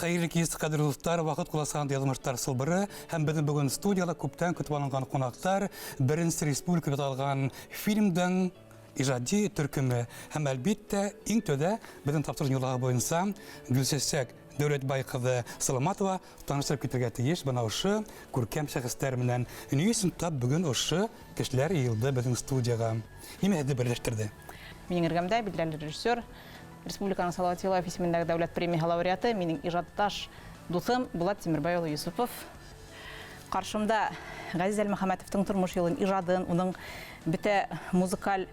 Hayırlı kez kadroluklar, vakit kulasan yazmışlar sılbırı, hem bizim bugün stüdyada küpten kütüp alınған konaklar, Birinci Respublika'da alған filmden icadi türkümü, hem elbette İngtö'de bizim taptırın yolağı boyunca Gülsesek Dövletbay kızı Salamatova tanıştırıp getirge teyiş, bana oşı Gürkem şahıslarımdan üniyesin tab bugün oşı kişiler yıldı bizim stüdyaga. Nime hedi birleştirdi? Менің іргімді білдірілі режиссер, Республиканың Салаватилла фестиваліндегі дәулет премия лауреаты, менің ижадташ досым Болат Темірбайұлы Юсупов. Қаршымда Ғазиз Әлмұхаммәтовтың тұрмыш елін, ижадын, оның біті музыкаль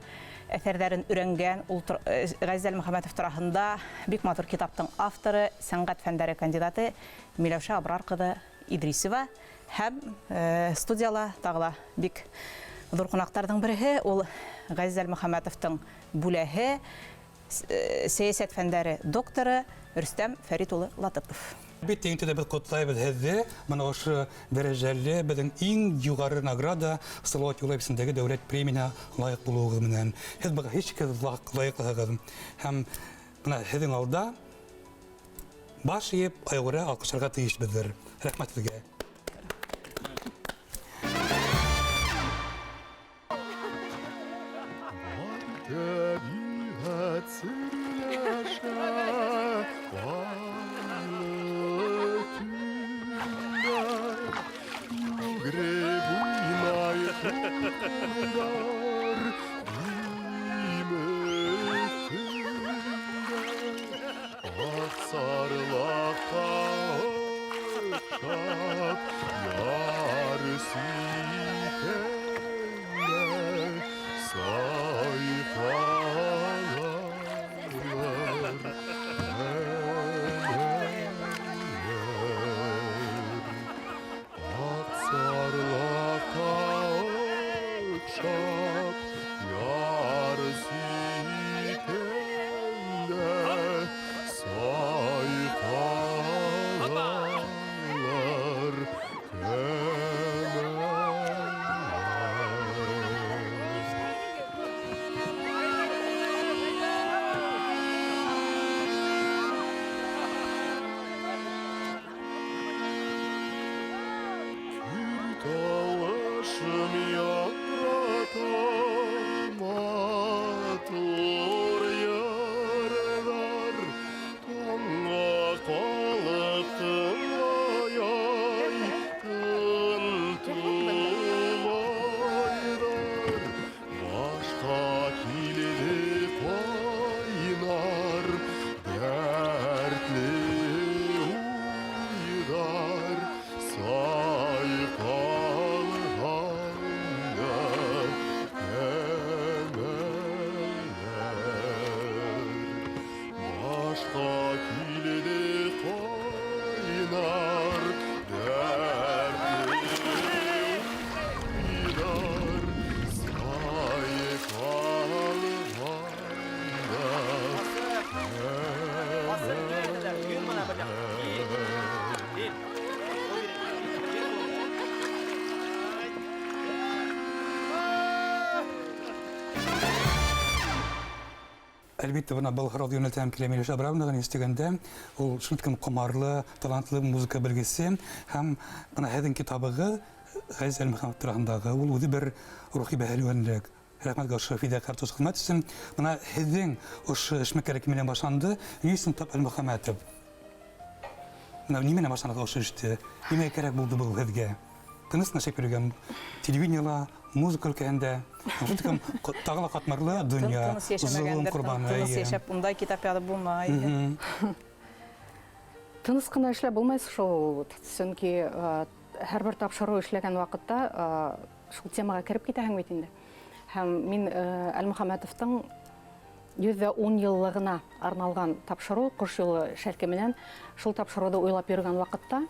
әсәрдәрін үренген. Ғазиз Әлмұхаммәтов тұрағында бик матур китаптың авторы, сәнғат фәндәрі кандидаты Миләүшә Абрар кызы Идрисова. Һәм студияла тағыла бик зур қонақтардың бірі, ол Ғазиз Әлмұхаммәтовтың бүләһе, саясат фәндәре докторы Рүстәм Фәрит улы Латыпов. Bitti İngtö'de biz kutlayız hedi, bana oşı dereceli bizim en yukarı nagrada Salavat Yulayipsindeki devlet premiyine layık buluğumdan. Hez bana hiç kez layık layıkızım. Hem bana hedin alda baş yiyip ayağıra alkışlarga tıyış bizdir. Rahmet sizge. Elbette bana Balkar yönelten Mиләүшә Абрарның истегәндә, ул шулкым комарлы, талантлы музыка белгесе, һәм бана һәдин китабыгы Ғазиз Әлмөхәммәтов турындагы ул үзе бер рухи бәһалүәнлек. Рәхмәт гашыйф фидә картус хезмәт өчен. Бана һәдин ош эшмәкәрәк менән башланды. Юсин тап Әлмөхәммәтов. Бана нимә башланды ош эште? Нимә кирәк булды бу һәдгә? Тыныс нашып йөргән телевидениела, музыка өлкәһендә, шулкым тагыла катмарлы дөнья, зулым курбаны. Тыныс яшәп, ундай китап язып булмай. Тыныс кына эшләп булмай шул, чөнки һәрбер тапшыру эшләгән вакытта шул темага кирип китәһең бит инде. Һәм мин Әлмөхәммәтовтың 110 еллыгына арналган тапшыру, кыш юлы шәлке менән шул тапшыруды уйлап йөргән вакытта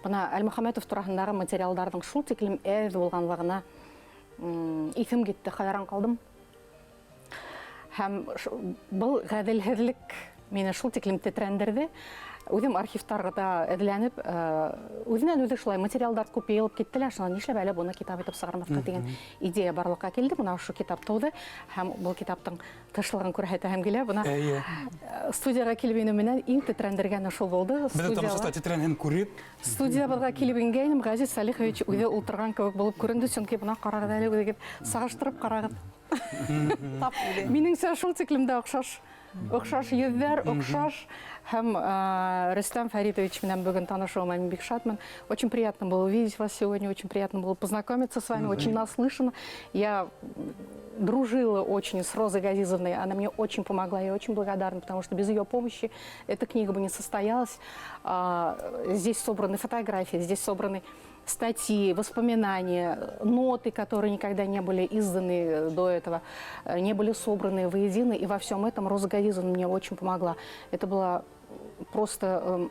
бына Әлмөхәммәтов турасындагы материалдардың шул тиклем әз булганлыгына исем китте, хайран калдым. Һәм был гаделһезлек мине шул тиклем тетрәндерде. Үзем архивтарда эҙләнеп, үҙенән үҙе шулай материалдар күп йыйылып китте лә, шунан нишләп әле буны китап итеп сығармаҫҡа дигән идея барлыҡҡа килде. Бына ошо китап тыуҙы һәм был китаптың тышлығын күрһәтәһем килә. Бына студияға килеп инеү менән иң тетрәндергәне шул булды. Беҙҙе тамашата тетрәнһен күреп, Студиябыҙға килеп ингәйнем, Ғәзиз Сәлихович үҙе ултырған кеүек булып күренде, сөнки бына ҡарағыҙ әле үҙегеҙ, сағыштырып ҡарағыҙ. Тап үҙе. Минеңсә шул тиклем дә оҡшаш йөҙҙәр, оҡшаш. Һәм Рөстәм Фәритович менән бөгөн танышыуыма мин бик шатмын. Очень приятно было увидеть вас сегодня, очень приятно было познакомиться с вами, очень наслышана. Я дружила очень с Розой Газизовной, она мне очень помогла, я очень благодарна, потому что без ее помощи эта книга бы не состоялась. Здесь собраны фотографии, здесь собраны статьи, воспоминания, ноты, которые никогда не были изданы до этого, не были собраны воедино. И во всем этом Роза Газизовна мне очень помогла. Это была просто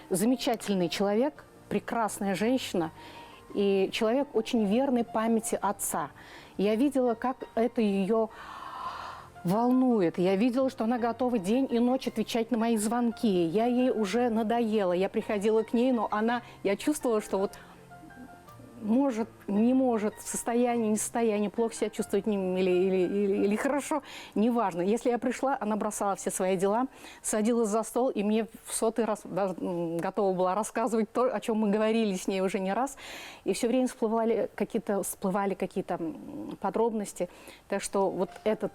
замечательный человек, прекрасная женщина и человек очень верный памяти отца. Я видела, как это ее волнует. Я видела, что она готова день и ночь отвечать на мои звонки. Я ей уже надоела. Я приходила к ней, но я чувствовала, что вот может, не может, в состоянии, не в состоянии, плохо себя чувствовать или хорошо, неважно. Если я пришла, она бросала все свои дела, садилась за стол, и мне в 100-й раз даже готова была рассказывать то, о чем мы говорили с ней уже не раз. И все время всплывали какие-то подробности. Так что вот этот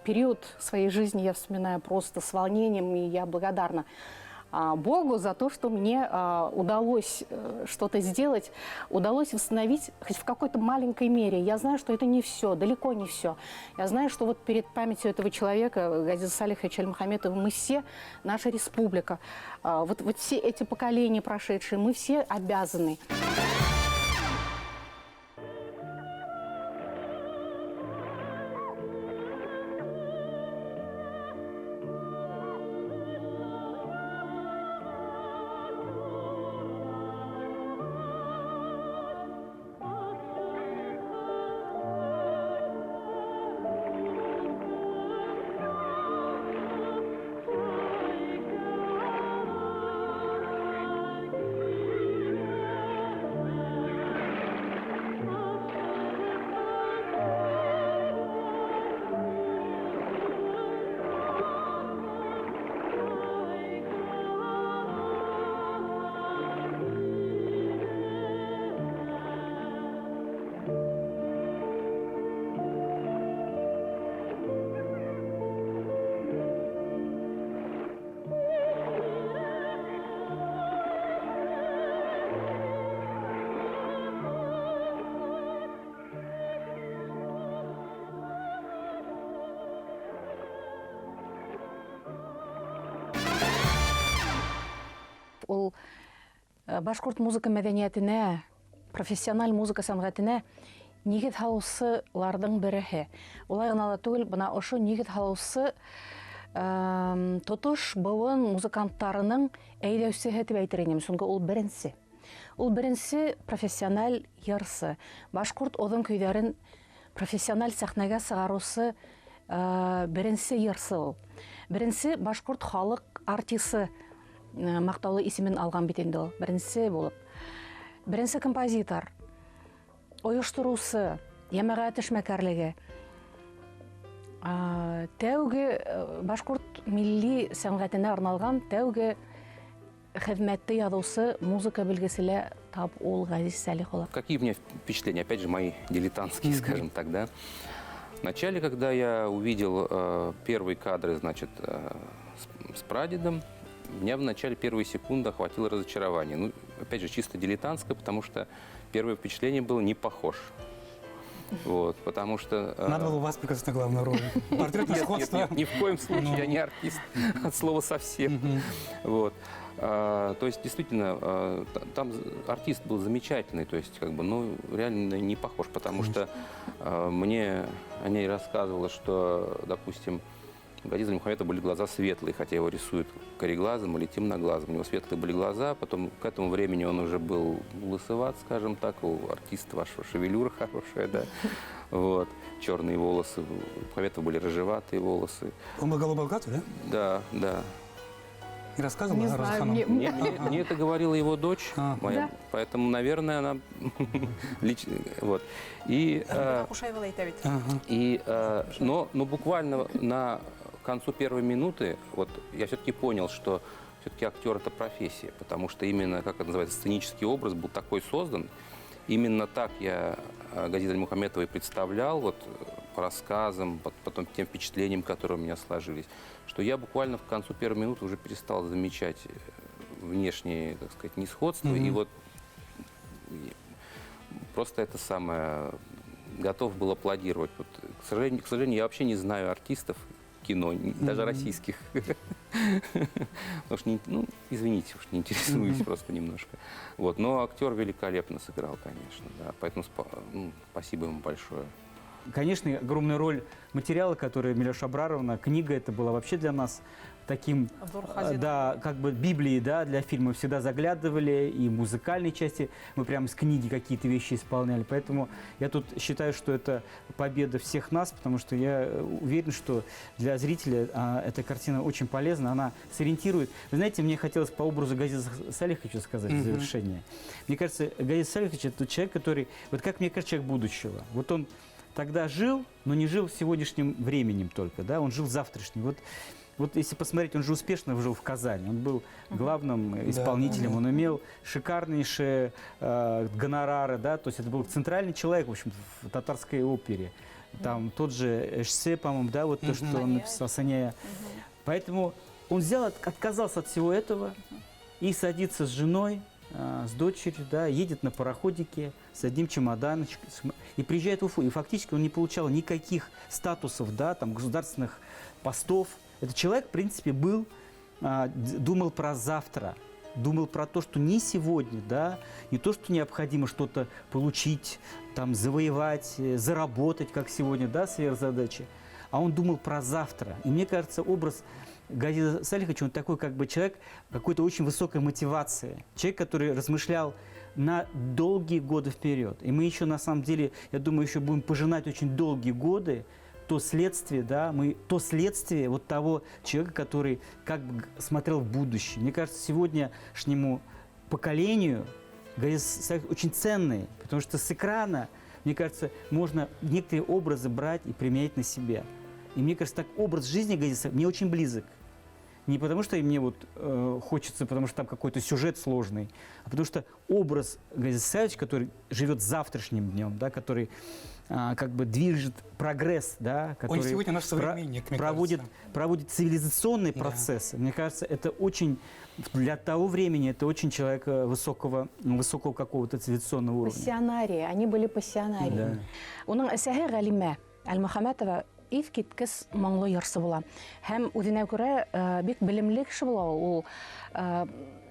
период своей жизни я вспоминаю просто с волнением, и я благодарна Богу за то, что мне удалось что-то сделать, удалось восстановить хоть в какой-то маленькой мере. Я знаю, что это не все, далеко не все. Я знаю, что вот перед памятью этого человека, Газиза Салиховича Альмухаметова, мы все, наша республика, вот все эти поколения прошедшие, мы все обязаны. Ул башкорт музыка мәдәниятенә, профессиональ музыка сәнгатенә нигеҙ һалыусыларҙың береһе. Улай ғына ла түгел, бына ошо нигеҙ һалыусы тотош быуын музыканттарының әйҙәүсеһе тип әйтер инем, сөнки ул беренсе. Ул беренсе профессиональ йырсы. Башкорт оҙон көйҙәрен профессиональ сәхнәгә сығарыусы беренсе йырсы ул. Беренсе башкорт халыҡ артисы мақтаулы исемен алған бит инде ул, беренсе булып. Беренсе композитор, ойоштороусы, йәмәғәт эшмәкәрлеге. Тәүге башкорт милли сәнгатенә арналған тәүге хеҙмәтте яҙыусы, музыка белгеселе тап ул Ғәзиз Сәлихов. Какие у меня впечатления? Опять же, мои дилетантские, скажем так, да. Вначале, когда я увидел первые кадры, значит, с прадедом, меня в начале первой секунды охватило разочарование. Ну, опять же, чисто дилетантское, потому что первое впечатление было не похож. Вот, потому что... Надо было у вас прекрасно главную роль. Портретное сходство. Нет, ни в коем случае, я не артист от слова совсем. Вот. То есть, действительно, там артист был замечательный, то есть, как бы, ну, реально не похож, потому что мне о ней рассказывала, что, допустим, у Газиза Альмухаметова были глаза светлые, хотя его рисуют кореглазым или темноглазым. У него светлые были глаза, потом к этому времени он уже был лысоват, скажем так, у артиста вашего шевелюра хорошая, да, вот, черные волосы, у Альмухаметова были рыжеватые волосы. Он был голубоглазый, да? Да, да. Не рассказывала? Не Роза знаю, ханым? Мне это говорила его дочь моя, Да. поэтому, наверное, она вот. И Кушаева әйтә бит. но буквально к концу первой минуты вот я все-таки понял, что все-таки актер это профессия, потому что именно, как это называется, сценический образ был такой создан. Именно так я Газиза Альмухаметова и представлял, вот по рассказам, потом тем впечатлениям, которые у меня сложились, что я буквально к концу первой минуты уже перестал замечать внешние, так сказать, несходства. И вот просто это самое готов был аплодировать. Вот, к сожалению, я вообще не знаю артистов кино, даже российских. Потому что, извините, уж не интересуюсь просто немножко. Вот, но актер великолепно сыграл, конечно, да. Поэтому спасибо ему большое. Конечно, огромная роль материала, который Миляша Абраровна, книга, это была вообще для нас таким, да, как бы Библией, да, для фильма. Всегда заглядывали, и в музыкальной части мы прямо из книги какие-то вещи исполняли. Поэтому я тут считаю, что это победа всех нас, потому что я уверен, что для зрителя эта картина очень полезна, она сориентирует. Вы знаете, мне хотелось по образу Газиза Салиховича сказать в завершение. Мне кажется, Газиз Салихович – это тот человек, который, вот как мне кажется, человек будущего. Вот он тогда жил, но не жил сегодняшним временем только, да, он жил завтрашним. Вот если посмотреть, он же успешно жил в Казани, он был главным исполнителем, он имел шикарнейшие гонорары, да, то есть это был центральный человек, в общем, в татарской опере. Там тот же Эшсе, по-моему, да, вот то, что он написал, Саняя. Поэтому он отказался от всего этого и садится с женой, с дочерью, да, едет на пароходике с одним чемоданчиком и приезжает в Уфу. И фактически он не получал никаких статусов, да, там, государственных постов. Этот человек, в принципе, думал про завтра, думал про то, что не сегодня, да, не то, что необходимо что-то получить, там, завоевать, заработать, как сегодня, да, сверхзадачи, а он думал про завтра. И мне кажется, образ Газиза Салиховича, он такой как бы человек какой-то очень высокой мотивации. Человек, который размышлял на долгие годы вперед. И мы еще, на самом деле, я думаю, еще будем пожинать очень долгие годы то следствие, да, то следствие вот того человека, который как бы смотрел в будущее. Мне кажется, сегодняшнему поколению Газиз Салихович очень ценный, потому что с экрана, мне кажется, можно некоторые образы брать и применять на себя. И мне кажется, так образ жизни Газиза Салиховича мне очень близок. Не потому, что мне вот хочется, потому что там какой-то сюжет сложный, а потому что образ Газиза Салиховича, который живет завтрашним днем, да, который как бы движет прогресс, да, который сегодня наш современник, мне проводит цивилизационные процессы. Мне кажется, это очень, для того времени, это очень человек высокого какого-то цивилизационного уровня. Пассионарии, они были пассионарии. Оның әсәһе Галимә Альмөхәмәтова иф киткес моңлы йырсы була. Һәм үзенә күрә бик белемле кеше була. Ул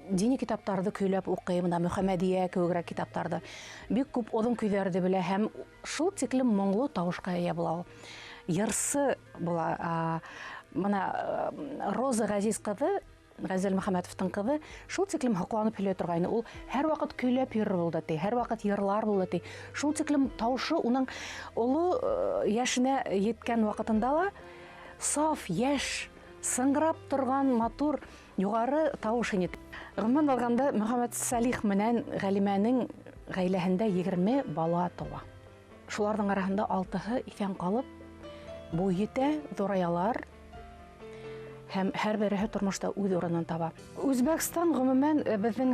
дини китаптарды көйләп укый, мына Мөхәммәдия кебегрәк китаптарды. Бик күп оҙон көйҙәрҙе белә һәм шул тиклем моңлы тауышҡа эйә була. Йырсы була. Мына Роза Газиз ҡыҙы, Газиз Альмөхәмәтовтың ҡыҙы, шул тиклем һоҡланып һөйләй торғайны. Ул һәр ваҡыт көйләп йөрөр булды, ти, һәр ваҡыт йырлар булды, ти. Шул тиклем тауышы уның оло йәшенә еткән ваҡытында ла саф, йәш, сыңғырап торған матур юғары тауыш ине. Ғөмүмән алғанда Мөхәммәд Салих менән Ғәлимәнең ғаиләһендә 20 бала тыуа. Шуларҙың араһында 6-һы иҫән ҡалып, буй етә, ҙураялар һәм һәр береһе тормошта үҙ урынын таба. Үзбәкстан ғөмүмән беҙҙең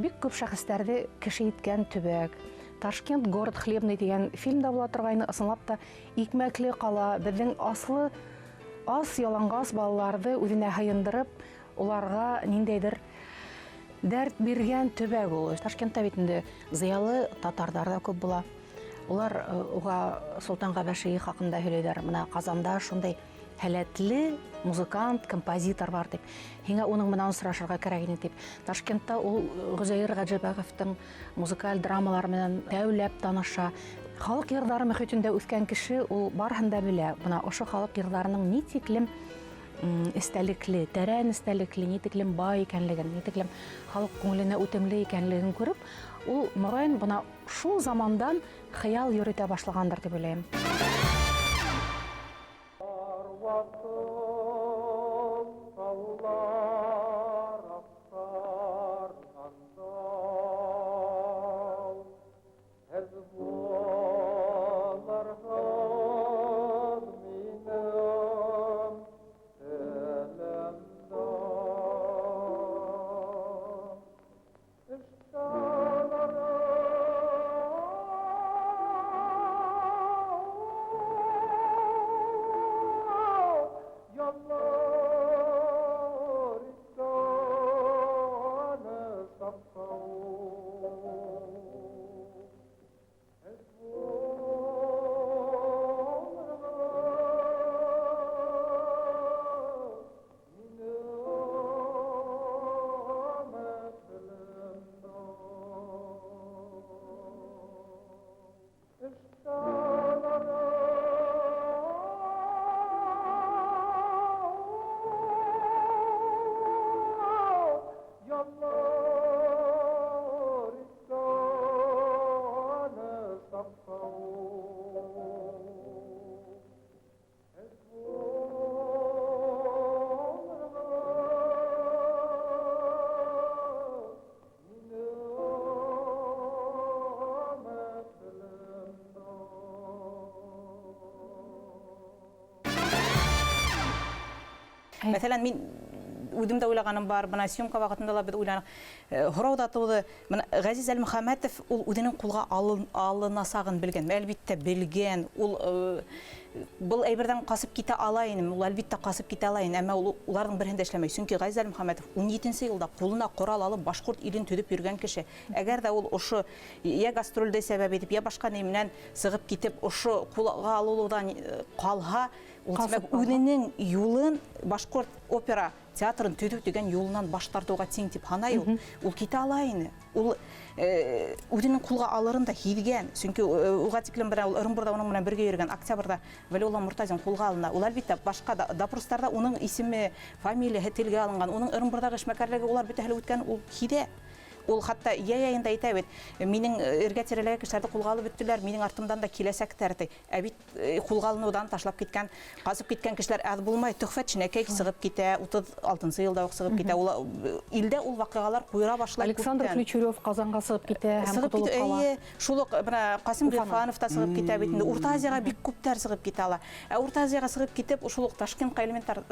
бик күп шәхестәрҙе кеше иткән төбәк. Ташкент город хлебный дигән фильмда була торғайны, ысынлап та икмәкле ҡала, беҙҙең аслы ас яланғас балаларҙы үҙенә һыйындырып, уларға ниндәйҙер дәрт биргән төбәк ул. Ташкентта бит инде зыялы татарҙар да күп була. Улар уға Солтан Ғәбәши хаҡында һөйләйҙәр. Мына Ҡазанда шундай һәләтле музыкант, композитор бар дип. Һиңә уның менән осрашырға кәрәк ине дип. Ташкентта ул Ғөзәйер Ғәҗәбәғевтең музыкаль драмалар менән тәүләп таныша. Халык йырҙары мөхитендә үҫкән кеше ул барыһын да белә. Бына ошо халык йырҙарының ни тиклем истәлекле, тәрән истәлекле, ни тиклем бай икәнлеген, ни тиклем халык күңеленә үтемле икәнлеген күреп, ул мөгаен бына шул замандан хыял йөрөтә башлагандыр дип уйлыйм. Мәсәлән, мин үдемдә уйлағаным бар, бына съемка вакытында ла без уйланак. Хораудатуды, бына Газиз Әлмөхәмәтов ул үденең кулга алынасагын белгән, әлбиттә белгән, ул был әйбердән касып китә алайын, ул әлбиттә касып китә алайын, әмма уларның берендә эшләмәй. Чөнки Газиз Әлмөхәмәтов 17 елда кулына корал алып башкорт илен төдеп йөргән кеше. Әгәр дә ул ошо я гастрольдә сәбәп итеп, я башка неменнән сыгып китеп, ошо кулга алулудан калга, ул үзенең юлын башкорт опера театрын төдеп дигән юлынан баш тартуга тиң дип ханай ул китә алайын. Ул үзенең кулга алырын да һизгән. Чөнки уга тиклем бер Орынбурда уның белән бергә йөргән октябрьдә Вәлиулла Муртазин кулга алына. Ул әлбиттә башка допростарда уның исеме, фамилиясе телгә алынган. Уның Орынбурдагы эшмәкәрлеге улар бөтәһе үткән, ул һиде. Ул хатта яйында әйтә бит, минең эргә тирәләге кешеләрне кулга алып беттеләр, минең артымдан да киләсәктәр ди. Ә бит кулга алынудан ташлап киткән, казып киткән кешеләр аз булмай, Төхфәт Шинәкәй сыгып китә, 36 елда ук сыгып китә. Ул илдә ул вакыйгалар куера башлый. Александр Ключурев Казанга сыгып китә һәм кутылып кала. Шул ук бина Касым Гыйфанов та сыгып китә бит. Урта Азияга бик күптәр сыгып китә ала. Ә Урта Азияга сыгып китеп, шул ук Ташкентка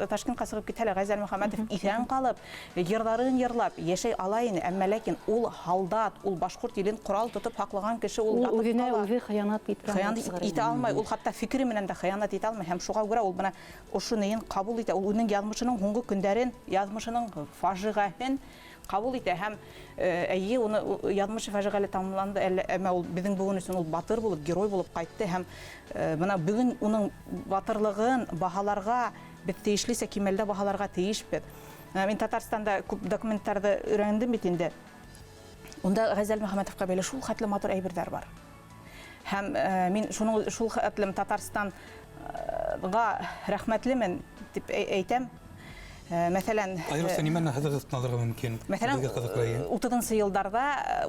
Ташкентка сыгып китәләр. Газиз Әлмөхәмәтов исән калып, йырларын йырлап, яшәй алайын, әмма ләкин ул халдат, ул башкорт илен корал тотып хаклаган кеше, ул үзе хыянат иткән. Хыянат итә алмай, ул хатта фикере менән дә хыянат итә алмай, һәм шуга күрә ул бина ошо нәен кабул итә. Ул үзенең язмышының һуңгы көндәрен, язмышының фажигаһен кабул итә һәм уны язмышы фажигале тамамланды, әмма ул безнең бүген өчен ул батыр булып, герой булып кайтты һәм бина бүген уның батырлыгын баһаларга, без тиешлесе кимәлдә баһаларга тиешбез. Мин Татарстанда күп документларда өйрәндем бит инде. Унда Газиз Әлмөхәмәтовка бәйле шул хәтле матур әйберләр бар. Һәм мин шул хәтле Татарстанга рәхмәтлемен дип әйтәм. Мәсәлән, Айрыса нимәне хәзер алырга мөмкин? Мәсәлән, 30 елдарда,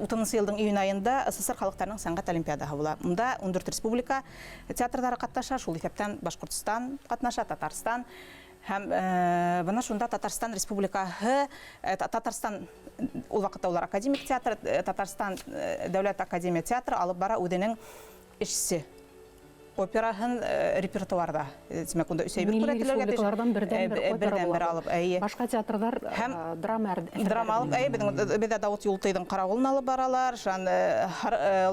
30 елдың июнь айында СССР халыкларның сәнгать олимпиадаһы була. Унда 14 республика театрдары катнаша, шул исәптән Башкортстан катнаша, Татарстан. Һәм бына шунда Татарстан республикаһы, Татарстан ул вакытта улар академик театр, Татарстан дәүләт академия театры алып бара үденең эшсе операһын репертуарда. Димәк, унда үсәйбер республикалардан бердән алып, башка театрдар драма алып, бездә Давыт Юлтыйдың каравылын алып баралар, шан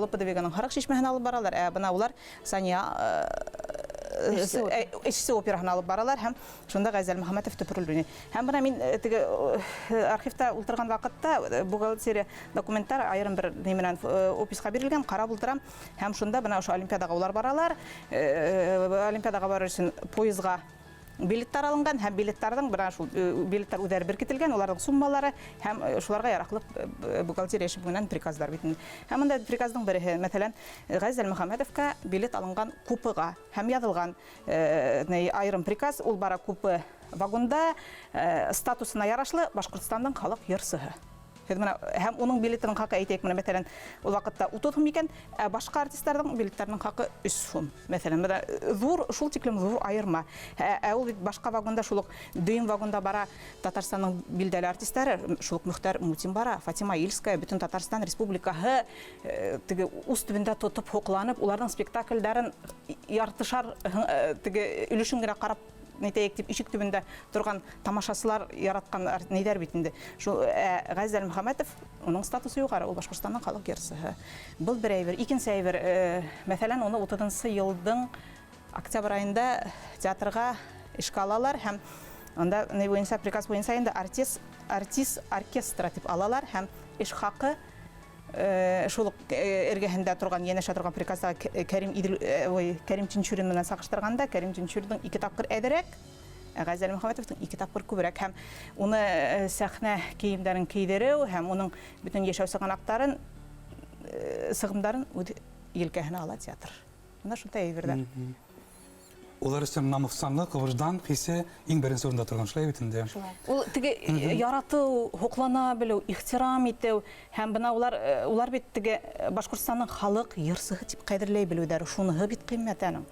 Лопадовеганың Харык шишмәһен алып баралар. Бына улар Сания эшсе операһын алып баралар һәм шунда Газиз Әлмөхәмәтов төпрүлүне. Һәм бына мин теге архивта ултырган вакытта бухгалтерия документтар айрым бер неменән описка бирелгән, карап ултырам һәм шунда бына ошо олимпиадага улар баралар. Олимпиадага барыр өчен поездга билеттар алынган һәм билеттердин бирә шул билеттер үдәр беркетелгән, уларның суммалары һәм шуларга яраклы бухгалтерия эше менән приказлар бит. Һәм монда приказның бере, мәсәлән, Газиз Әлмөхәмәтовка билет алынган купыга һәм язылган айрым приказ, ул бара купы вагонда статусына ярашлы Башкортстандың халык йырсыһы. Һәм уның билетының хакы әйтәйек, менә мәсәлән, ул вакытта 30 сум икән, башка артистларның билетларының хакы 3 сум. Мәсәлән, зур, шул тиклем зур айырма. Ул бит башка вагонда, шул дөйм вагонда бара Татарстанның билдәле артистлары, шул Мөхтәр Мутин бара, Фатима Ильская, бөтен Татарстан республикаһы теге үз төбендә тотып хокланып, уларның спектакльләрен яртышар теге өлешен генә карап нәйтәйек дип ишек төбендә торган тамашасылар яраткан нидәр бит инде. Шул Газиз Әлмөхәмәтов, уның статусы югары, ул Башкортстанның халык йырсыһы. Был бер әйбер, икенче әйбер, мәсәлән, уны 30 елдың октябрь айында театрга эшкә алалар һәм анда не буенча приказ буенча инде артист оркестра дип алалар һәм эш хакы шул эргәһендә торган, янәшә торган приказда Кәрим Тинчурин менән сагыштырганда, Кәрим Тинчуринның 2 тапкыр әдерәк, Газиз Әлмөхәмәтовның 2 тапкыр күбрәк һәм уны сәхнә киемнәрен кийдерү һәм уның бөтен яшәү сыгынактарын, сыгымдарын елкәһенә ала театр. Менә шундай әйбердә. Улар өчен намуслык, вождан хисе иң беренче урында торган шулай бит инде. Ул теге ярату, хоклана белү, ихтирам итү һәм бына улар бит теге Башкортстанның халык йырсыһы дип кадерләй белүдәр, шуныһы бит кыйммәт аның.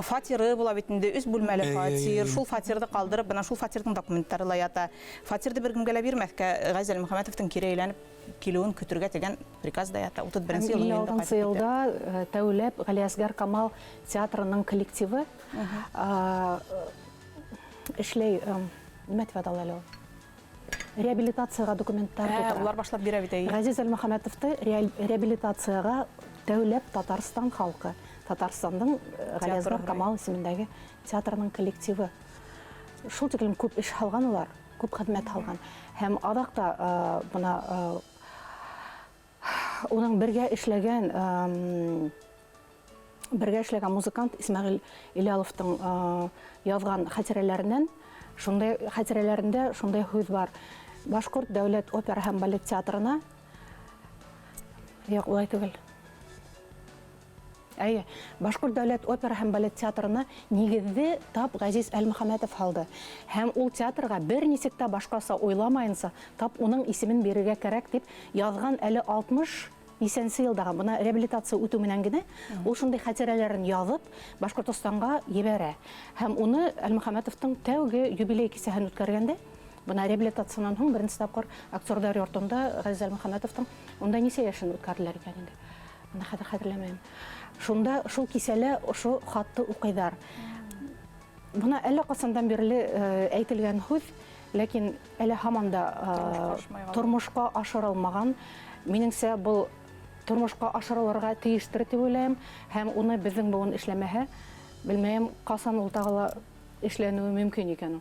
Фатиры була бит инде, 3 бүлмәле фатир, шул фатирды калдырып, бына шул фатирның документтары ла ята. Фатирды бер кемгә лә бирмәскә Газиз Әлмөхәмәтовтың кире әйләнеп килүен көтөргә дигән приказ да ята. 31 елда Тәүләп Галиәсгар Камал театрының коллективы эшләй, нимә тип атала әле ул? Реабилитацияга документтар тутыра. Улар башлап бирә бит. Газиз Әлмөхәмәтовты реабилитацияга дәүләт Татарстан халкы, Татарстанның Галиәсгар Камал исемендәге театрының коллективы. Шул тиклем күп эш алган улар, күп хезмәт алган. Һәм адакта бuna уның бергә эшләгән музыкант Исмәгыйль Иляловтың язган хатирәләреннән, шундай хатирәләрендә шундай сүз бар. Башкорт дәүләт опера һәм балет театрына улай түгел. Башкорт дәүләт опера һәм балет театрына нигезне тап Газиз Әлмөхәмәтов алды. Һәм ул театрга бер нисек тә башкаса уйламаенса, тап уның исемен бирергә кирәк дип язган әле 60-нче елдагы буна реабилитация үтү менән генә ул шундый хатирәләрен язып Башкортстанга ебәрә. Һәм уны Әлмөхәмәтовтың тәүге юбилей кисәһен үткәргәндә буна реабилитациянан һуң беренче тапкыр актердар йортында Газиз Әлмөхәмәтовтың унда нисә яшен үткәрделәр икән инде. Аны хәтерләмәйм. Шунда шул кисәле ошо хатты укыйдар. Буна әллә касандан бирле әйтелгән һүз, ләкин әле һаман да тормышка ашырылмаган. Минеңсә, бу тормышка ашырылырга тиештер дип уйлыйм. Һәм уны безнең буын эшләмәһә, белмәем, касан ул тагыла эшләнүе мөмкин икән.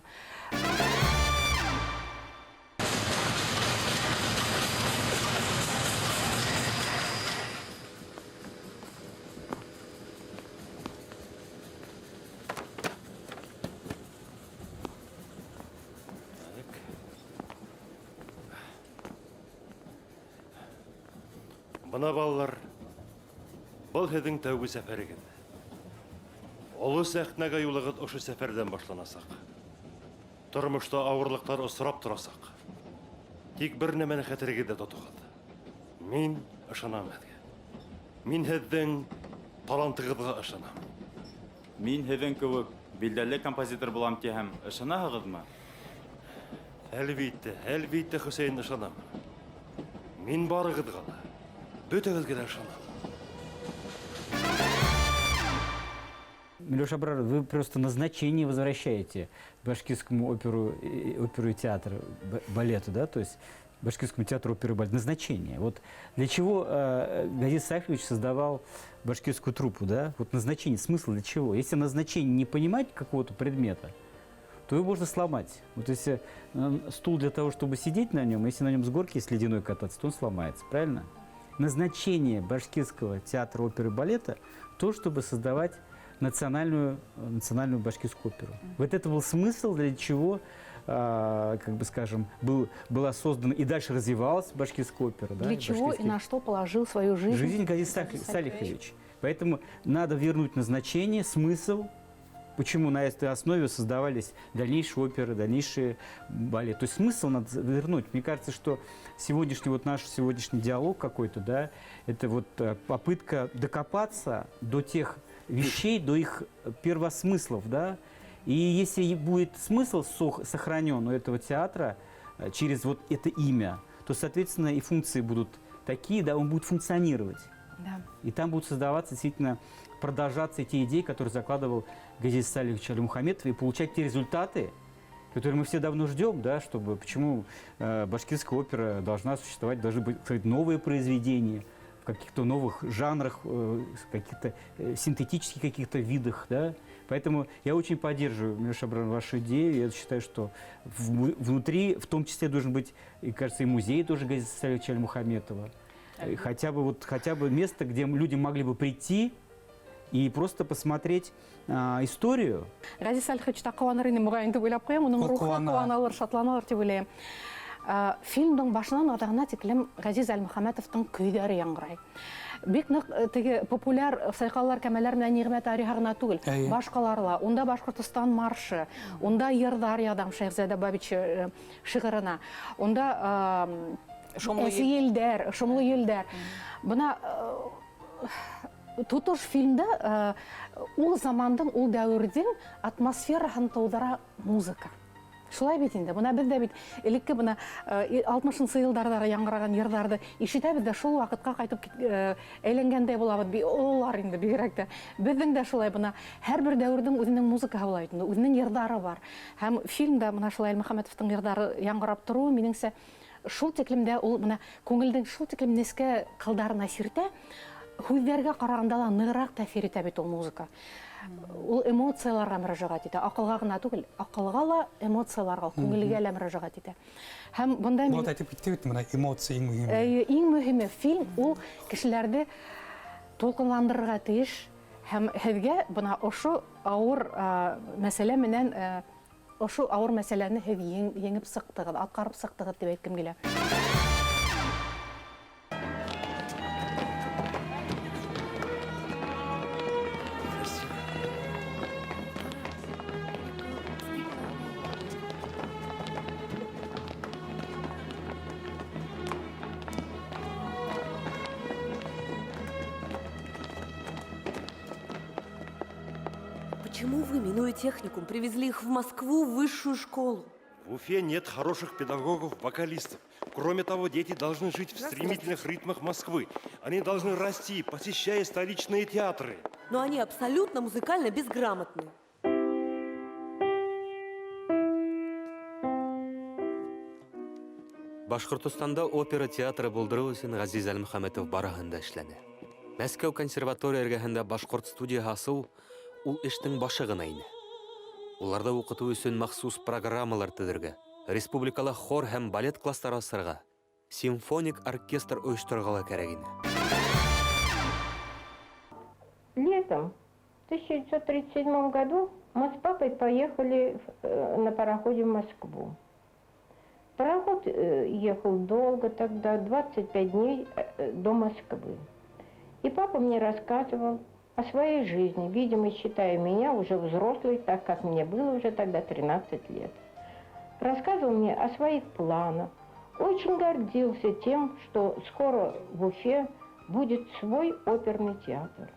Бына балалар, бұл һеҙҙең тәүге сәфәрегеҙ. Оло сәхнәгә юлығыҙ ошо сәфәрҙән башланасаҡ. Тормошта ауырлыҡтар осрап торасаҡ. Тик бер нәмәне хәтерегеҙҙә тотоғоҙ. Мин ышанам һеҙгә. Мин һеҙҙең талантығыҙға ышанам. Мин һеҙҙең кеүек билдәле композитор булам тиһәм, ышанаһығыҙмы? Әлбиттә, Хөсәйен, ышанам. Мин барығыҙға ла, бөтәгеҙгә лә ышанам. Милош Абраров, вы просто назначение возвращаете башкирскому оперу и театру, балету, да, то есть башкирскому театру оперы и балет. Назначение. Вот для чего Газиз Сайфович создавал башкирскую труппу, да? Вот назначение, смысл для чего? Если назначение не понимать какого-то предмета, то его можно сломать. Вот если стул для того, чтобы сидеть на нем, если на нем с горки с ледяной кататься, то он сломается, правильно? Назначение башкирского театра оперы и балета то, чтобы создавать национальную башкирскую оперу. Вот это был смысл, для чего, как бы скажем, была создана и дальше развивалась башкирская опера. Для чего и на что положил свою жизнь? Жизнь Газиз Салихович. Поэтому надо вернуть назначение, смысл, почему на этой основе создавались дальнейшие оперы, дальнейшие балеты. То есть смысл надо вернуть. Мне кажется, что наш сегодняшний диалог какой-то, да, это вот попытка докопаться до тех вещей, до их первосмыслов, да. И если будет смысл сохранен у этого театра через вот это имя, то, соответственно, и функции будут такие, да, он будет функционировать. Да. И там будут создаваться, действительно, продолжаться те идеи, которые закладывал Газиз Салихович Алимухаметов, и получать те результаты, которые мы все давно ждем, да, чтобы, почему башкирская опера должна существовать, должны быть новые произведения, в каких-то новых жанрах, каких-то синтетических каких-то видах, да. Поэтому я очень поддерживаю, Милош Абраров, вашу идею. Я считаю, что внутри, в том числе, должен быть, и, кажется, и музей тоже Газиза Салиховича Алимухаметова. Хотя бы место, где люди могли бы прийти и просто посмотреть историю. Газиз Салиховичта куаныр инде мөгаен дип уйлап куям, уның рухы куаналыр, шатланалыр дип уйлыйм. Фильмдың башынан адагына тиклем Газиз Әлмөхәмәтовтың көйдәре яңгырай. Бик нык теге популяр сайкаллар, кәмәләр менән нигъмәт тарихы гына түгел, башкаларла. Унда Башкортстан маршы, унда йырдар ядам Шәйхзадә Бабич шигырына. Унда шомлы елдәр. Бuna тутыш фильмда ул замандың, ул дәүрдең атмосфераһын тудыра музыка. Шулай бит инде. Буна без дә бит элекке буна 60-нчы елларда яңгыраган йырларны ишетәбез дә шул вакытка кайтып әйләнгәндәй булабыз. Би олар инде бигрәк тә. Безнең дә шулай буна һәрбер дәвердең үзенең музыкаһы була бит инде. Үзенең йырлары бар. Һәм фильмда буна шулай Әлмөхәммәтовтың йырлары яңгырап тору минеңсә шул тиклемдә ул буна күңелдең шул тиклем нескә кылдарына сиртә. Хүзләргә караганда да ныграк тәэсир итә бит ул музыка. Ул эмоцияларга мөрәҗәгать итә. Акылга гына түгел, акылга ла эмоцияларга, күңелгә лә мөрәҗәгать итә. Һәм монда Бу әйтеп китте бит менә эмоция иң мөһим. иң мөһиме фильм ул кешеләрне толкынландырырга тиеш һәм һезгә бына ошо авыр мәсьәлә менән ошо авыр мәсьәләне һез еңеп сыктыгыз, аткарып сыктыгыз дип әйткем килә. Почему вы, минуя техникум, привезли их в Москву в высшую школу? В Уфе нет хороших педагогов-вокалистов. Кроме того, дети должны жить в стремительных ритмах Москвы. Они должны расти, посещая столичные театры. Но они абсолютно музыкально безграмотны. Башкортостанда опера театры булдыру өчен Газиз Әлмөхәммәтов барыһында эшләне. Мәскәү консерватория эргәһендә башкорт студияһы асу ул эштең башы гына ине. Уларда укыту өчен махсус программалар төзергә, республикала хор һәм балет класслары асырга, симфоник оркестр оештырырга кирәк ине. Летом в 1937 году мы с папой поехали на пароходе в Москву. Пароход ехал долго тогда, 25 дней до Москвы. И папа мне рассказывал о своей жизни, видимо, считая меня уже взрослой, так как мне было уже тогда 13 лет. Рассказывал мне о своих планах. Очень гордился тем, что скоро в Уфе будет свой оперный театр.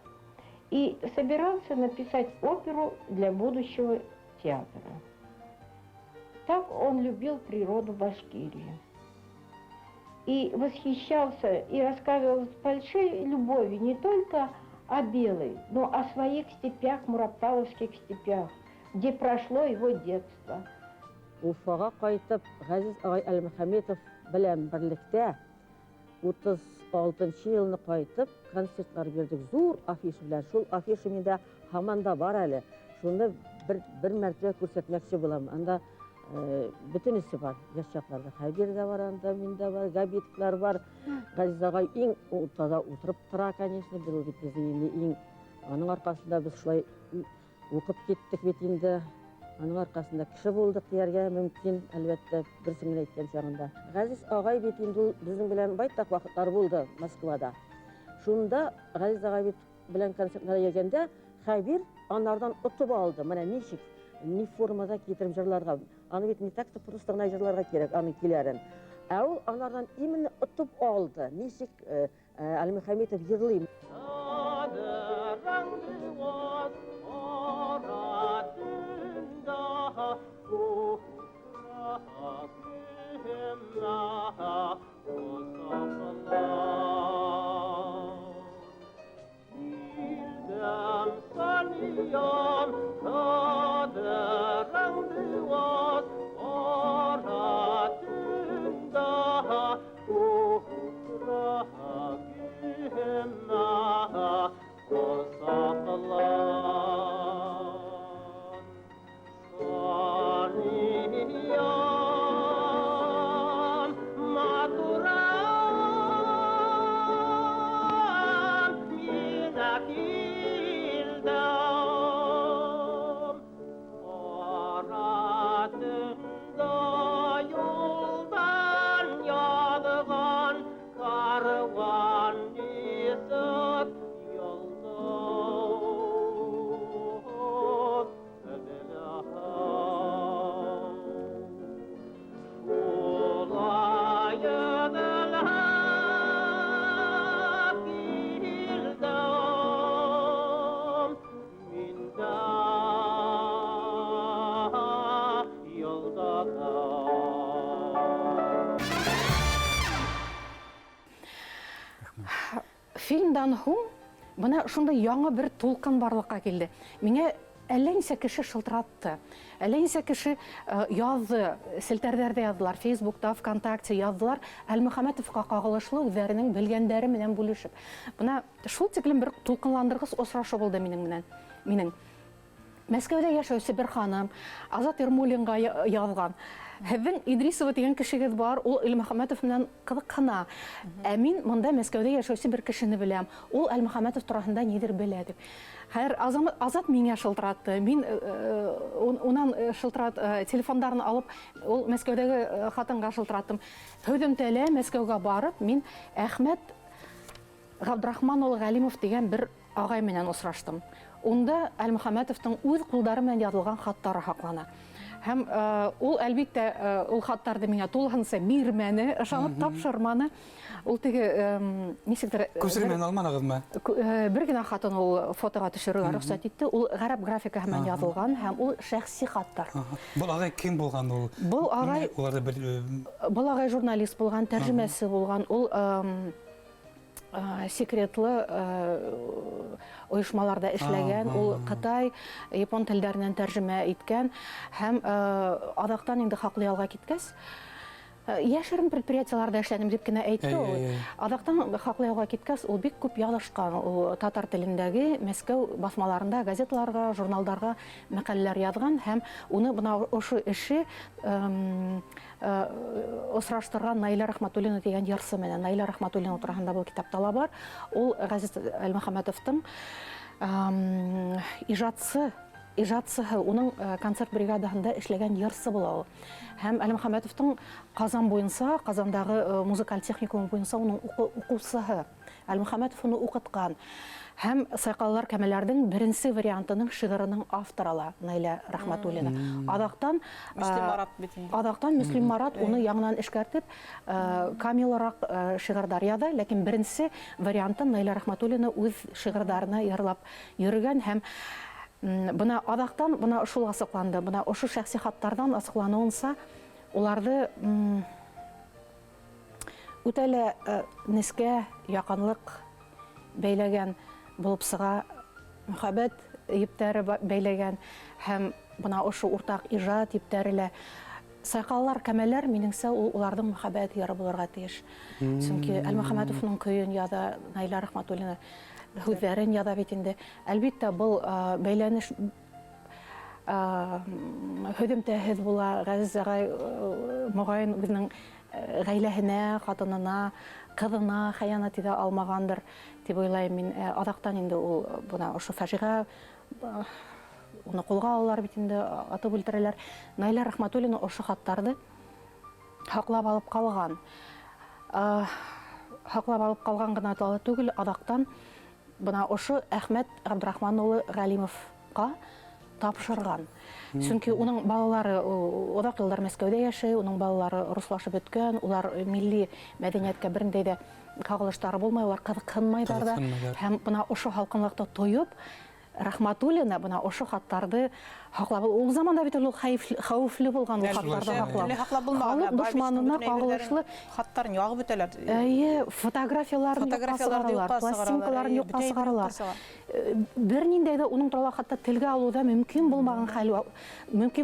И собирался написать оперу для будущего театра. Так он любил природу Башкирии. И восхищался и рассказывал с большой любовью не только о Белой, но о своих степях, Мураталовских степях, где прошло его детство. Уфага кайтып, Газиз агай Әлмөхәммәтов белән берлектә 36 елны кайтып, концертлар бирдек. Зур афиша белән. Шул афиша миндә һаман да бар әле. Шуны бер мәртәбә күрсәтмәкче булам. Анда бөтенесе бар. Яшьчакларда Хәбир дә бар, анда миндә бар, Габитовлар бар. Газиз агай иң уртада утырып тора, конечно, бер бит иң. Аның аркасында без шулай укып киттек бит инде. Аның аркасында кеше булдык дияргә мөмкин, әлбәттә, берсен әйткән чагында. Газиз агай бит инде безнең белән байтак вакытлар булды Москвада. Шунда Газиз агай белән концертларга йөргәндә Хәбир анардан утып алды. Менә ничек, ни формада китереп җырларга. Аны бит не так-то просто гына җырларга кирәк, аны киләрен. Ә ул анардан именно утып алды. Ничек Әлмөхәммәтов йырлый. Фильмдан һуң бына шундай яңа бер тулкын барлыкка килде. Миңа әллә нисә кеше шылтыратты. Әллә нисә кеше язды, селтәрләрдә яздылар, Фейсбукта, ВКонтакте яздылар, Әлмөхәмәтовка кагылышлы үзләренең белгәннәре менән бүлешеп. Бына шул тиклем бер тулкынландыргыс очрашу булды минең. Мәскәүдә яшәүче бер ханым, Азат Ермулинга язган. Һеҙҙең Идрисова дигән кешегеҙ бар, ул Әлмөхәмәтов менән ҡыҙыҡһына. Ә мин монда Мәскәүдә яшәүсе бер кешене беләм. Ул Әлмөхәмәтов тураһында ниҙер белә дип. Хәйер, Азат миңә шылтыратты. Мин унан телефондарын алып, ул Мәскәүдәге хатынға шылтыраттым. Һөҙөмтәлә Мәскәүгә барып, мин Әхмәт Ғабдрахман улы Ғәлимов дигән бер ағай менән осраштым. Унда Әлмөхәмәтовтың үҙ ҡулдары менән яҙылған хаттары һаҡлана. Һәм ул әлбиттә ул хаттарҙы миңә тулыһынса бирмәне, ышанып тапшырманы. Ул теге нисектер Күсермен алманығыҙмы? Бер генә хатын ул фотоға төшөрөргә рөхсәт итте. Ул ғәрәп графикаһы менән яҙылған һәм ул шәхси хаттар. Бұл ағай кем булған ул? Был ағай журналист булған, тәржемәсе булған. Ул секретлы оешмаларда эшләгән, ул Қытай, япон телдәреннән тәрҗемә иткән һәм аҙаҡтан инде хаҡлы ялға киткәс, яшерен предприятиеларда эшләнем дип кенә әйтте ул. Аҙаҡтан хаҡлы ялға киткәс, ул бик күп яҙышҡан. Ул татар телендәге Мәскәү баҫмаларында, газеталарға, журналдарға мәҡәләләр яҙған һәм уны бына ошо эше осраштырған Наиля Рахматуллина дигән йырсы менән. Наиля Рахматуллина тураһында был китапта ла бар. Ул Ғәзиз Әлмөхәмәтовтың ижадсыһы, уның концерт бригадаһында эшләгән йырсы була ул. Һәм Әлмөхәмәтовтың Ҡазан буйынса, Ҡазандағы музыкаль техникум буйынса уның уҡыусыһы. Әлмөхәмәтов уны уҡытҡан. Һәм Сайҡалалар кәмәләрҙең беренсе вариантының шиғырының авторы ла Наиля Рахматуллина. Аҙаҡтан Мөслим Марат уны яңынан эшкәртеп, камилыраҡ шиғырҙар яҙа, ләкин беренсе вариантын Наиля Рахматуллина үҙ шиғырҙарына йырлап йөрөгән һәм бына аҙаҡтан бына шул асыҡланды. Бына ошо шәхси хаттарҙан асыҡланыуынса, уларҙы үтә лә нескә, яҡынлыҡ бәйләгән булып сыға, мөхәббәт ептәре бәйләгән һәм бына ошо уртаҡ ижад ептәре лә Сайҡалалар кәмәләр, минеңсә, уларҙың мөхәббәт йыры булырға тейеш. Сөнки Әлмөхәмәтовның көйөн яҙа, Наиля Рахматуллина һүҙҙәрен яҙа бит инде. Әлбиттә, был бәйләнеш һөҙөмтәһеҙ була. Ғәзиз ағай моғайын үҙенең ғаиләһенә, ҡатынына, ҡыҙына хыянат итә алмағандыр дип уйлайым мин. Аҙаҡтан инде ул бына ошо фажиға уны ҡулға алалар бит инде, атып үлтерәләр. Наиля Рахматуллина ошо хаттарҙы һаҡлап алып ҡалған. Һаҡлап алып ҡалған ғына түгел, аҙаҡтан бына ошо Әхмәт Ғабдрахман улы Ғәлимовҡа тапшырған. Сөнки уның балалары оҙаҡ йылдар Мәскәүҙә йәшәй, уның балалары руслашып бөткән, улар милли мәҙәниәткә берендәй ҙә ҡағылыштары булмай, улар ҡыҙыҡһынмайҙар ҙа. Һәм бына ошо һалҡынлыҡты тойоп, Рахматуллина бына ошо хаттарҙы һаҡлап, ул заманда бит ул хәүефле булған ул хаттарҙы һаҡлап. Халыҡ дошманына ҡағылышлы хаттарын яғып бөтәләр. Фотографияларын юҡҡа сығаралар, пластинкаларын юҡҡа сығаралар. Бер ниндәй ҙә уның турала хатта телгә алыуҙа мөмкин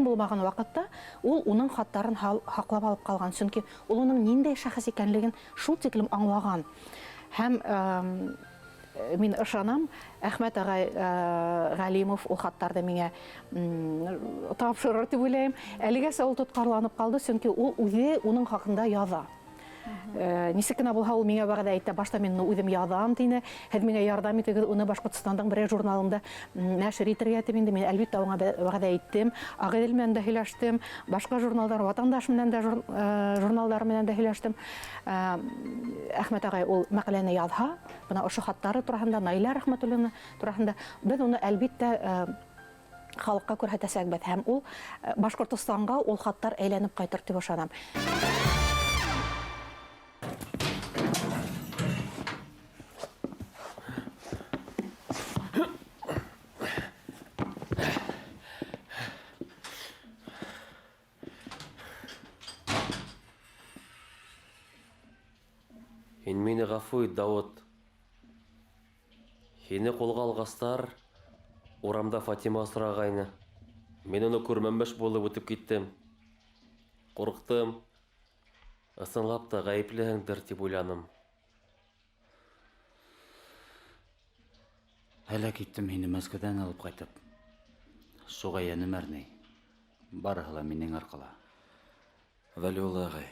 булмаған ваҡытта ул уның хаттарын һаҡлап алып ҡалған. Сөнки ул уның ниндәй шәхес икәнлеген шул тиклем аңлаған. Һәм мин ышанам, Әхмәт ағай Ғәлимов ул хаттарҙы миңә тапшырыр тип уйлайым. Әлегәсә ул тотҡарланып ҡалды, сөнки ул үҙе уның хаҡында яҙа. Нисек кенә булһа, ул миңә вәғәҙә итте, башта мин үҙем яҙам тине, һеҙ миңә ярҙам итегеҙ, уны Башҡортостандың берәй журналында нәшер итергә тип инде. Мин әлбиттә уға вәғәҙә иттем, Ағиҙел менән дә һөйләштем, башҡа журналдар, Ватандаш менән дә журналдар менән дә һөйләштем. Әхмәт ағай ул мәҡәләне яҙһа, бына ошо хаттары тураһында, Наиля Рахматуллина тураһында, беҙ уны әлбиттә халыҡҡа күрһәтәсәкбеҙ һәм ул Башҡортостанға ул хаттар әйләнеп ҡайтыр тип ышанам. Син мине гафу ит, Дауыт. Һине қолға алғастар, урамда Фатима сұрағайны. Мен оны көрмәмбәш болып өтіп киттем. Қорықтым. Ысынлап та ғайыплыһыңдыр дип уйланым. Әле киттем һине Мәскәүдән алып кайтып. Шуға янем әрней. Барыһы ла минең арҡала. Вәлиулла ағай,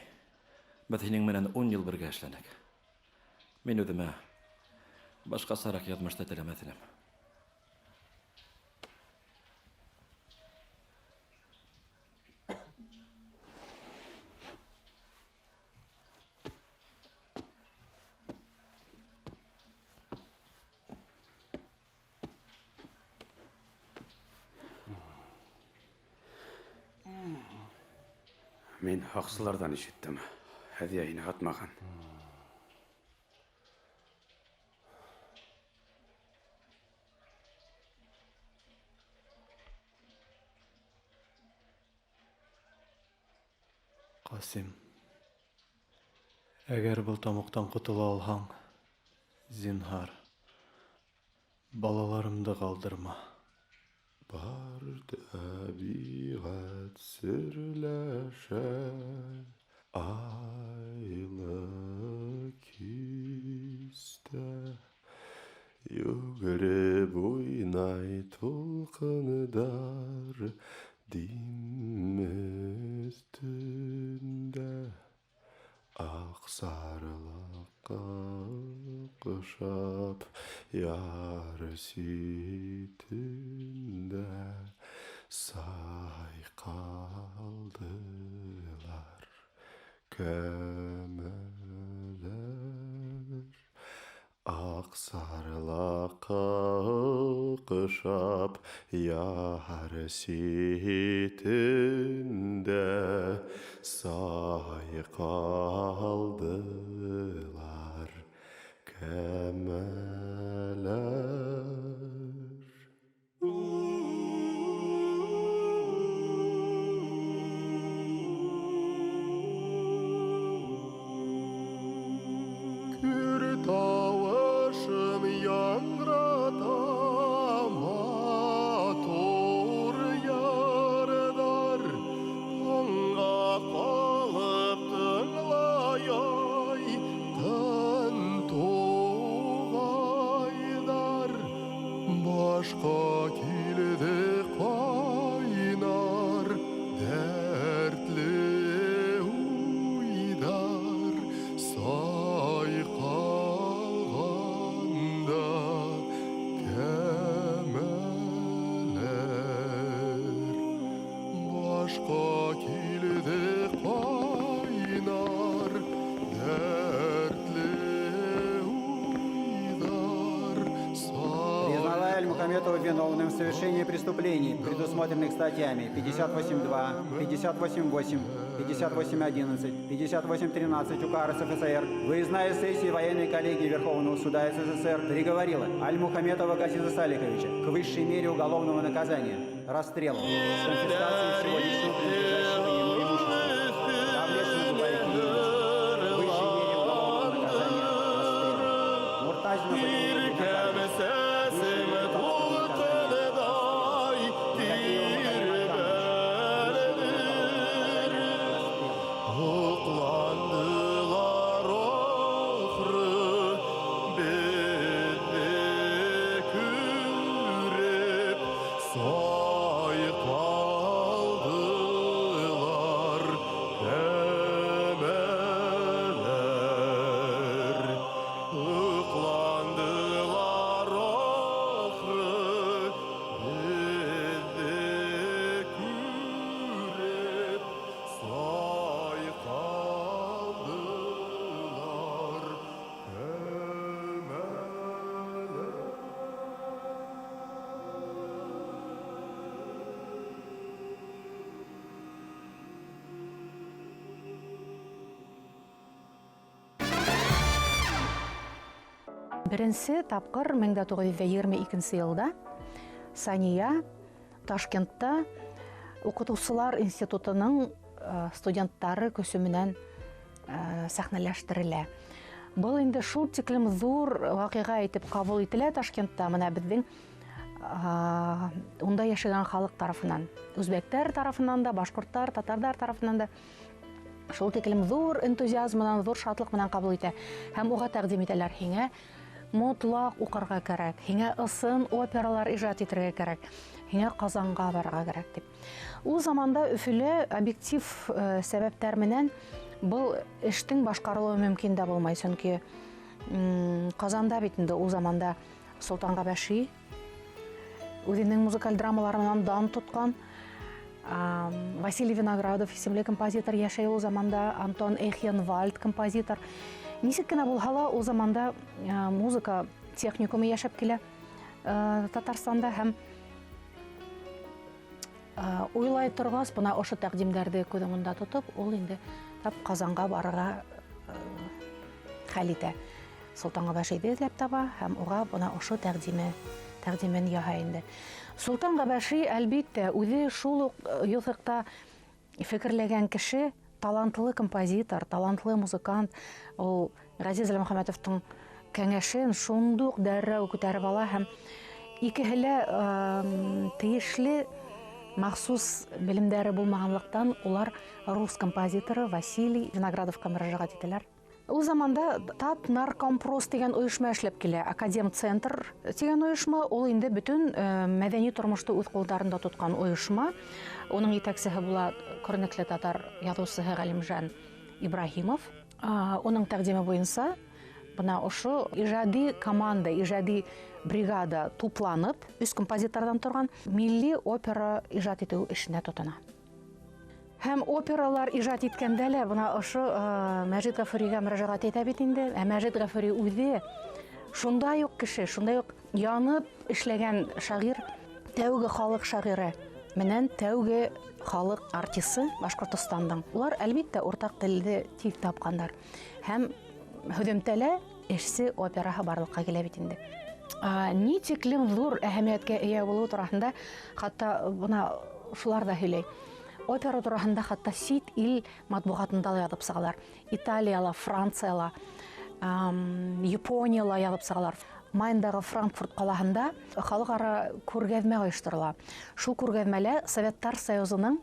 беҙ һинең менән 10 йыл бергә эшләнек. Мин үҙемә башҡасараҡ яҙмышты теләмәҫ инем. Мин һаҡсыларҙан ишеттем. Һеҙ һине һатмаған. Ҡасим, әгәр был тамуҡтан ҡотола алһаң, зинһар, балаларымды ҡалдырма. Бар тәбиғәт серләшә, айлы кистә, йүгереп уйнай тулҡындар, дим өҫтөндә, аҡсарлыҡҡа ҡушап, яр ситендә сайҡалдылар кәмәләр. Аҡсарлыҡҡа ҡушап, яр ситендә сайҡалдылар кәмәләр. Күр тауышын яңрата матур ярдар, таңға ҡалып тыңлай тын туғайдар. Башҡа килде ҡайнар дәртле уйдар, сайҡалғанда кәмәләр. Башҡа килде ҡайнар дәртле уйдар, Признавая Альмухаметова виновным в совершении преступлений, предусмотренных статьями 58.2, 58.8, 58.11, 58.13 УК РСФСР, выездная сессия военной коллегии Верховного суда СССР приговорила Альмухаметова Газиза Салиховича к высшей мере уголовного наказания – расстрелу с конфискацией всего личного принадлежащего ему имущества. Давлешина Губария Кирилловича к высшей мере уголовного наказания – расстрелу. Муртазина Беренсе тапқыр 1922 елда Сания Ташкентта Укытучылар институтының студенттары көсөмөнән сәхнәләштерелә. Был инде шул тиклем зур вакыйга итеп кабул ителә Ташкентта, менә безнең унда яшәгән халык тарафынан, үзбәктәр тарафынан да, башкортлар, татарлар тарафынан да шул тиклем зур энтузиазм менән, зур шатлык менән кабул итә. Һәм уга тәкъдим итәләр: һиңа мотлак укырга кирәк, һиңа ысын опералар иҗат итәргә кирәк, һиңа Казанга барырга кирәк дип. Ул заманда Өфөлә объектив сәбәптәр менән был эштең башкарылуы мөмкин дә булмай, чөнки Казанда бит инде ул заманда Солтан Габаши үзенең музыкаль драмалары менән дан тоткан. Василий Виноградов исемле композитор яшәй ул заманда, Антон Эхенвальд композитор. Ничек кенә булса ла ул заманда музыка техникумы яшәп килә Татарстанда һәм уйлай торгас, бына ошо тәкъдимнәрне күз уңында тотып, ул инде тап Казанга барырга хәл итә. Солтан Габашиды эзләп таба һәм уга бына ошо тәкъдимен яһай инде. Солтан Габаши, әлбиттә, үзе шул юсыкта фикерләгән кеше, талантлы композитор, талантлы музыкант. Ул Газиз Әлмөхәмәтовтың кәңәшен шундук дәррәү күтәреп ала һәм икеһе тиешле махсус белемдәре булмаганлыктан улар рус композиторы Василий Виноградовка мөрәҗәгать итәләр. Ул заманда Тат Наркомпрос дигән оешма эшләп килә, Академ-центр дигән оешма, ул инде бөтен мәдәни тормышты үз кулларында тоткан оешма. Уның итәкчесе була күренекле татар язучысы Галимҗан Ибраһимов. Уның тәкъдиме буенча бына ошо иҗади команда, иҗади бригада тупланып, үз композитордан торган милли опера иҗат итү эшенә тотына. Һәм опералар иҗат иткәндә лә бына ошо Мәҗит Гафуригә мөрәҗәгать итә бит инде. Мәҗит Гафури үзе шундай ук кеше, шундай ук янып эшләгән шагыйрь, тәүге халык шагыйре менән тәүге халык артисты Башкортостандың. Улар әлбиттә уртак телде тиз тапкандар. Һәм һөҗүмтәлә эшсе операһы барлыкка килә бит инде. Ни тиклем зур әһәмияткә ия булу турында хәтта бына шулар да һөйләй. Опера турында хәтта сит ил матбугатында да язып сыгалар. Италияла, Францияла, Японияла язып сыгалар. Майндагы Франкфурт калаһында халыкара күргәзмә оештырыла. Шул күргәзмәлә Советтар Союзының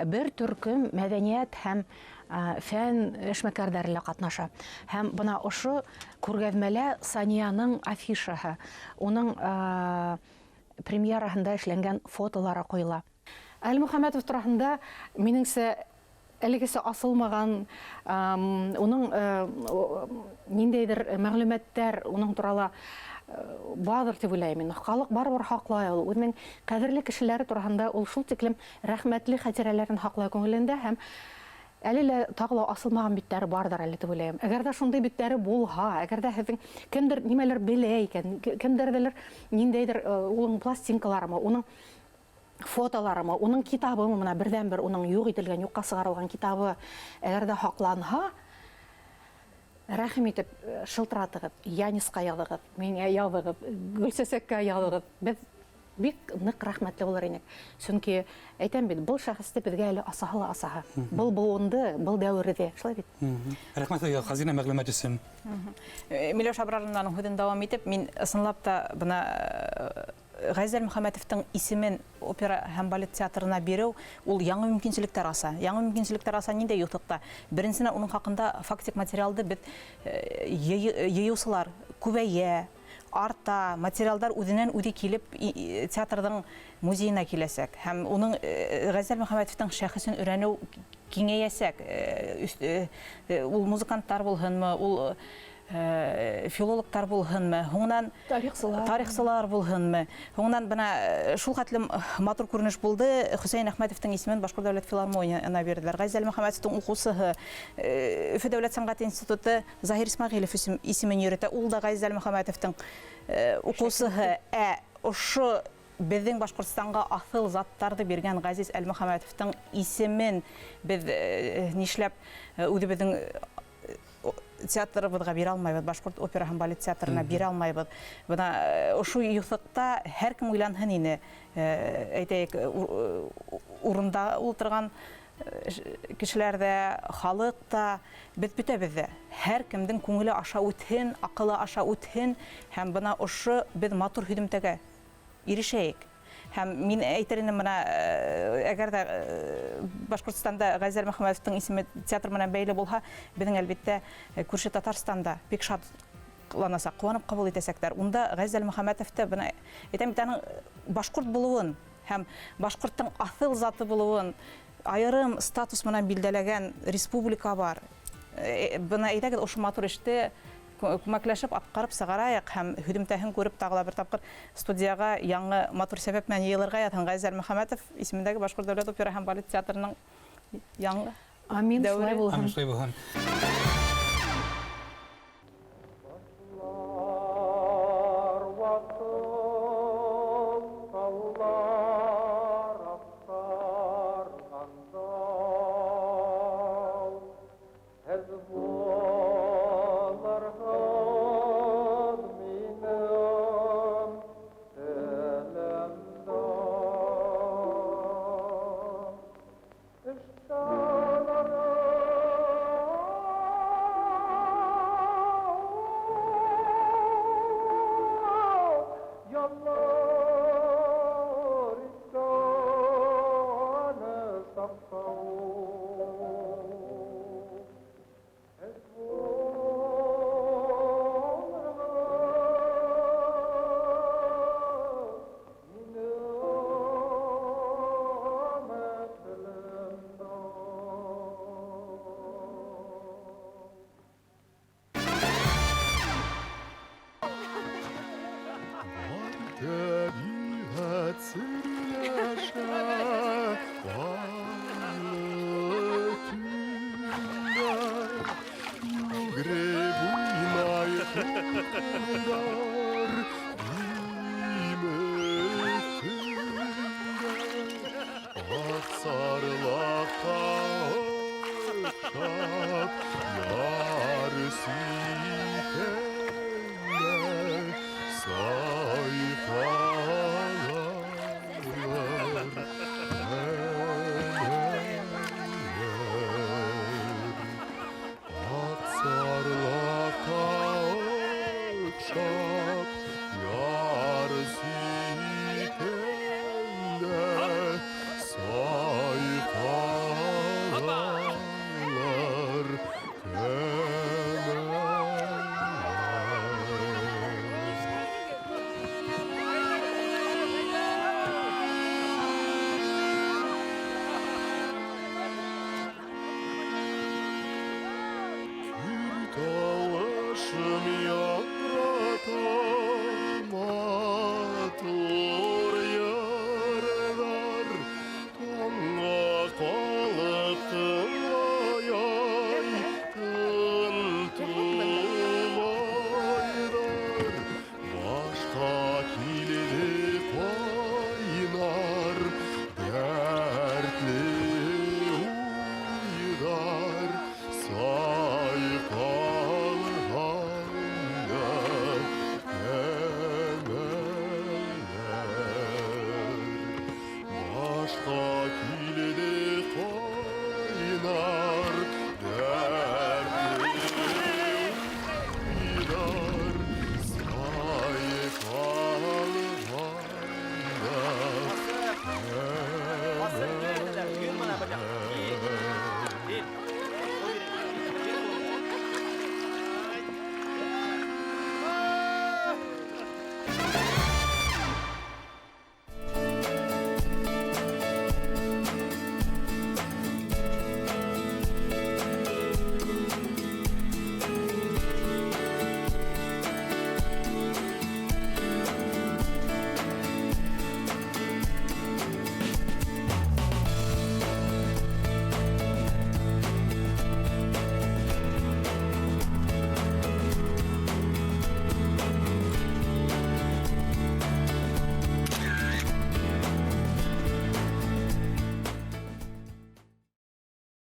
бер төркем мәдәният һәм фән эшмәкәрләре катнаша. Һәм бына ошо күргәзмәлә Санияның афишаһы, уның премьераһында эшләнгән фотолары куела. Әлмөхәмәтов турында минеңсә әлегесе асылмаган, уның ниндәйдер мәгълүматлар уның турында бардыр дип уйлыйм. Халык барыбер хаклай ул. Үзенең кадерле кешеләре турында ул шул тиклем рәхмәтле хатирәләрен хаклай күңелендә һәм әле лә тагы асылмаган биттәре бардыр әле дип уйлыйм. Әгәр дә шундый биттәре булһа, әгәр дә һезнең кемдер нимәләр белә икән, кемдер ниндәйдер уның пластинкаларымы, уның фотоларымы, уның китабымы, менә бердән-бер уның юк ителгән, юкка сыгарылган китабы әгәр дә хакланһа, рәхим итеп шылтыратыгыз, Яниска языгыз, миңа языгыз, Гөлсәсәккә языгыз. Без бик нык рәхмәтле булыр идек. Чөнки әйтәм бит, был шәхесте безгә әле асаһы. Был буынды, был дәврдә. Шулай бит. Рәхмәт хазина мәгълүмат өчен. Миләүш Абрарованың һүзен дәвам итеп, мин ысынлап та бына Газиз Әлмөхәмәтовтың исемен опера һәм балет театрына бирү ул яңа мөмкинчелекләр аса. Яңа мөмкинчелекләр аса ниндәй ютыкта? Беренчедән уның хакында фактик материалды бит йыюсылар күбәйә, арта, материалдар үзеннән үзе килеп театрның музеена киләсәк. Һәм уның Газиз Әлмөхәмәтовтың шәхесен өйрәнү киңәясәк. Ул музыканттар булһынмы, ул филологтар булһынмы, һуңнан тарихчылар булһынмы, һуңнан бына шул хәтлем матур күренеш булды. Хөсәйн Әхмәтовтың исемен Башкорт дәүләт филармониясына бирделәр. Газиз Әлмөхәмәтовтың укучысы, Өфө дәүләт сәнгать институты Заһир Исмәгыйлев исемен йөртә. Ул да Газиз Әлмөхәмәтовтың укучысы. Ошо безнең Башкортстанга асыл заттарды биргән Газиз Әлмөхәмәтовтың исемен без нишләп үзебезнең театрыбызга бирә алмайбыз, Башкорт опера һәм балет театрына бирә алмайбыз. Бына ошо юсыкта һәркем уйланһын инде. Әйтәйек, урында ултырган кешеләр дә, халык та, без бөтәбез дә. Һәр кемнең күңеле аша үтһен, акылы аша үтһен, һәм бына ошо без матур һөдемтәгә ирешәйек. Һәм мин әйтер инем, менә әгәр дә Башкортстанда Газизә Әлмөхәммәтовтың исеме театр менән бәйле булһа, безнең әлбәттә күрше Татарстанда бик шатланасак, куанып кабул итәсәкләр. Унда Газизә Әлмөхәммәтовты бына әйтәм бит аның башкорт булуын һәм башкорттың асыл заты булуын айрым статус менән билдәләгән республика бар. Бына әйтәгез, ошо матур эште күмәкләшеп аткарып сыгарайык һәм һөдемтәһен күреп тагыла бер тапкыр студияга яңгы матур сәбәп менән йыелырга ятын Газизә Әлмөхәммәтов исемендәге Башкорт дәүләт опера һәм балет театрының яңгы Амин, шулай булһын. Амин, шулай булһын. Tabiat sırlaşa ağlatında Yugrebunay tuğlar nimetinde Aksarlakta uçak yar sitende Aksarlakta uçak yar sitende